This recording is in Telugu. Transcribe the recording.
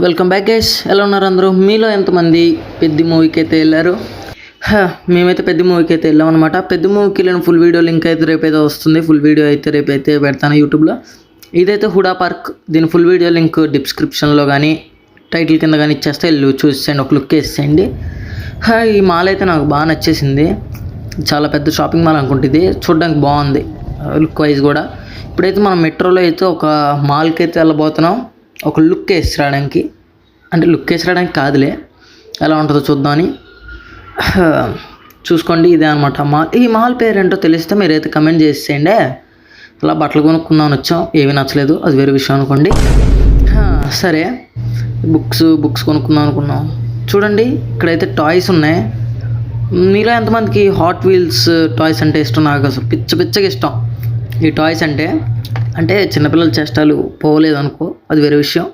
Welcome back guys. ఎలా ఉన్నారు అందరూ? మీలో ఎంతమంది పెద్ద మూవీకి అయితే వెళ్ళారు? మేమైతే పెద్ద మూవీకి అయితే వెళ్ళాం అనమాట. పెద్ద మూవీకి వెళ్ళిన ఫుల్ వీడియో లింక్ అయితే రేపైతే వస్తుంది. ఫుల్ వీడియో అయితే రేపైతే పెడతాను యూట్యూబ్లో. ఇదైతే హుడా పార్క్. దీని ఫుల్ వీడియో లింక్ డిస్క్రిప్షన్లో కానీ టైటిల్ కింద కానీ ఇచ్చేస్తే వెళ్ళి చూసేయండి, ఒక లుక్ వేసేయండి. ఈ మాల్ అయితే నాకు బాగా నచ్చేసింది. చాలా పెద్ద షాపింగ్ మాల్ అనుకుంటుంది, చూడడానికి బాగుంది లుక్ వైజ్ కూడా. ఇప్పుడైతే మనం మెట్రోలో అయితే ఒక మాల్కి అయితే వెళ్ళబోతున్నాం, ఒక లుక్ వేసి రావడానికి. అంటే లుక్ వేసి రావడానికి కాదులే, ఎలా ఉంటుందో చూద్దామని. చూసుకోండి, ఇదే అనమాట మాల్. ఈ మాల్ పేరు ఏంటో తెలిస్తే మీరైతే కమెంట్ చేసేయండి. అలా బట్టలు కొనుక్కుందామని వచ్చాం, ఏమీ నచ్చలేదు, అది వేరే విషయం అనుకోండి. సరే, బుక్స్ కొనుక్కుందాం అనుకున్నాం. చూడండి, ఇక్కడైతే టాయ్స్ ఉన్నాయి. మీలో ఎంతమందికి హాట్ వీల్స్ టాయ్స్ అంటే ఇష్టం? నాకు అసలు పిచ్చగా ఇష్టం ఈ టాయ్స్ అంటే చిన్నపిల్లల చేష్టాలు పోలేదు అనుకో, అది వేరే విషయం.